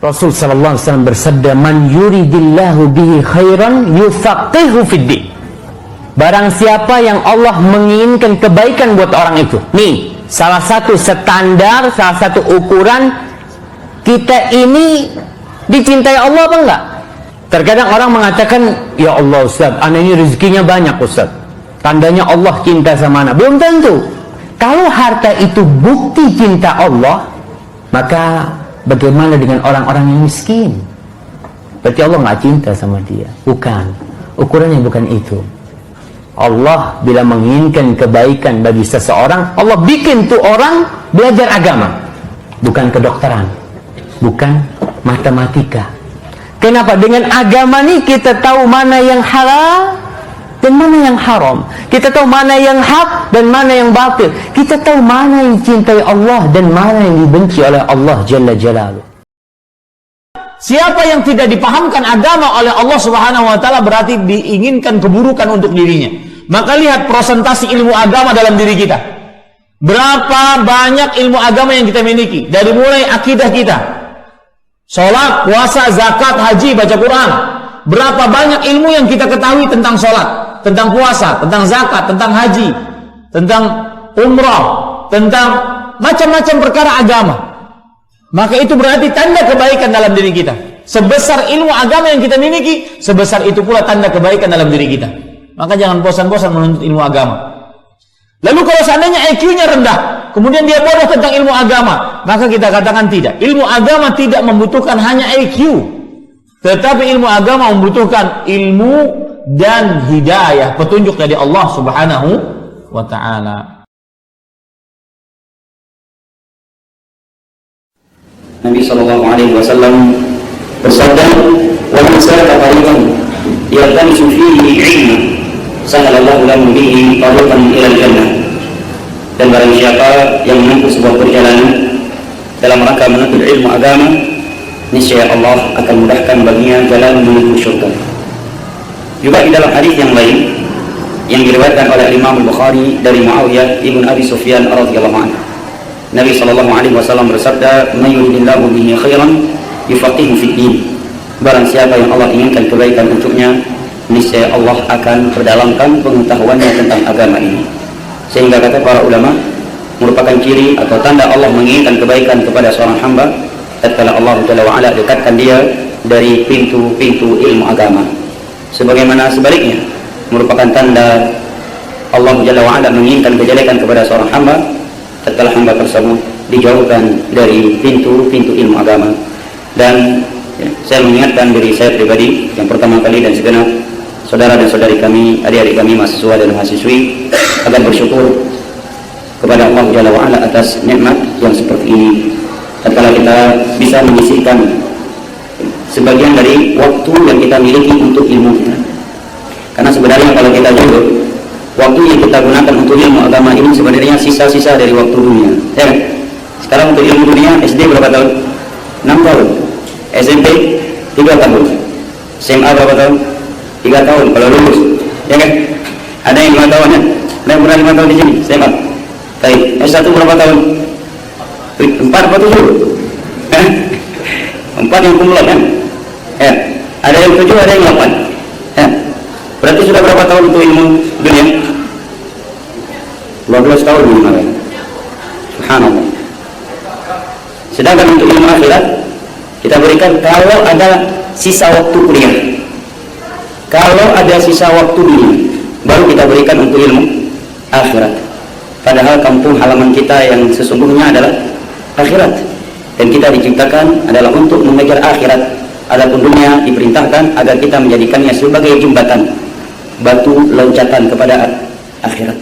Rasul sallallahu alaihi wasallam bersabda, "Man yuridillahu bihi khairan yufaqihu fiddin." Barang siapa yang Allah menginginkan kebaikan buat orang itu. Nih, salah satu standar, salah satu ukuran kita ini dicintai Allah apa enggak? Terkadang orang mengatakan, "Ya Allah Ustaz, anak ini rezekinya banyak Ustaz. Tandanya Allah cinta sama anak." Belum tentu. Kalau harta itu bukti cinta Allah, maka bagaimana dengan orang-orang yang miskin? Berarti Allah nggak cinta sama dia. Bukan. Ukurannya bukan itu. Allah bila menginginkan kebaikan bagi seseorang, Allah bikin tuh orang belajar agama. Bukan kedokteran. Bukan matematika. Kenapa? Dengan agama nih kita tahu mana yang halal dan mana yang haram. Kita tahu mana yang hak dan mana yang batil. Kita tahu mana yang cintai Allah dan mana yang dibenci oleh Allah Jalla Jalaluhu. Siapa yang tidak dipahamkan agama oleh Allah Subhanahu wa taala berarti diinginkan keburukan untuk dirinya. Maka lihat prosentasi ilmu agama dalam diri kita. Berapa banyak ilmu agama yang kita miliki? Dari mulai akidah kita, sholat, puasa, zakat, haji, baca Quran. Berapa banyak ilmu yang kita ketahui tentang sholat, tentang puasa, tentang zakat, tentang haji, tentang umrah, tentang macam-macam perkara agama. Maka itu berarti tanda kebaikan dalam diri kita. Sebesar ilmu agama yang kita miliki, sebesar itu pula tanda kebaikan dalam diri kita. Maka jangan bosan-bosan menuntut ilmu agama. Lalu kalau seandainya IQ-nya rendah, kemudian dia bodoh tentang ilmu agama, maka kita katakan tidak. Ilmu agama tidak membutuhkan hanya IQ, tetapi ilmu agama membutuhkan ilmu dan hidayah, petunjuk dari Allah Subhanahu wa ta'ala. Nabi sallallahu alaihi wasallam bersabda, "Wa man salaka tariqan yaltamisu fihi 'ilman, sahalallahu lahu bihi tariqan ila al-jannah." Dan barang siapa yang menempuh sebuah perjalanan dalam rangka menuntut ilmu agama, niscaya Allah akan mudahkan baginya jalan menuju surga. Juga di dalam hadis yang lain yang diriwayatkan oleh Imam Al-Bukhari dari Muawiyah ibn Abi Sufyan radhiyallahu anhu, Nabi sallallahu alaihi wasallam bersabda, "May yuridillahu bihi khairan yufaqihu fid din." Barang siapa yang Allah inginkan kebaikan untuknya, niscaya Allah akan perdalamkan pengetahuannya tentang agama ini. Sehingga kata para ulama, merupakan ciri atau tanda Allah menginginkan kebaikan kepada seorang hamba tatkala Allah Jalla wa Ala dekatkan dia dari pintu-pintu ilmu agama. Sebagaimana sebaliknya, merupakan tanda Allah Jalla wa Ala menginginkan kejelekan kepada seorang hamba tatkala hamba tersebut dijauhkan dari pintu-pintu ilmu agama. Dan saya mengingatkan diri saya pribadi yang pertama kali dan segenap saudara dan saudari kami, adik-adik kami mahasiswa dan mahasiswi, agar bersyukur kepada Allah Jalla wa Ala atas nikmat yang seperti ini. Tatkala kita bisa menyisihkan sebagian dari waktu yang kita miliki untuk ilmu kita. Karena sebenarnya kalau kita jujur, waktu yang kita gunakan untuk ilmu agama ini sebenarnya sisa-sisa dari waktu dunia. Ya kan? Sekarang untuk ilmu dunia, SD berapa tahun? 6 tahun. SMP 3 tahun. SMA berapa tahun? 3 tahun kalau lulus. Ya kan? Ada yang 5 tahun ya? Ada yang pernah 5 tahun di sini? SMA. Baik. S1 berapa tahun? 4 atau 7? 4 yang kumlot kan? Ya. Ada yang 7, ada yang 8. Ya. Berarti sudah berapa tahun untuk ilmu dunia? 12 tahun minimal. Subhanallah. Sedangkan untuk ilmu akhirat kita berikan kalau ada sisa waktu kuliah. Kalau ada sisa waktu dunia, baru kita berikan untuk ilmu akhirat. Padahal kampung halaman kita yang sesungguhnya adalah akhirat. Dan kita diciptakan adalah untuk mengejar akhirat. Adapun dunia diperintahkan agar kita menjadikannya sebagai jembatan, batu loncatan kepada akhirat.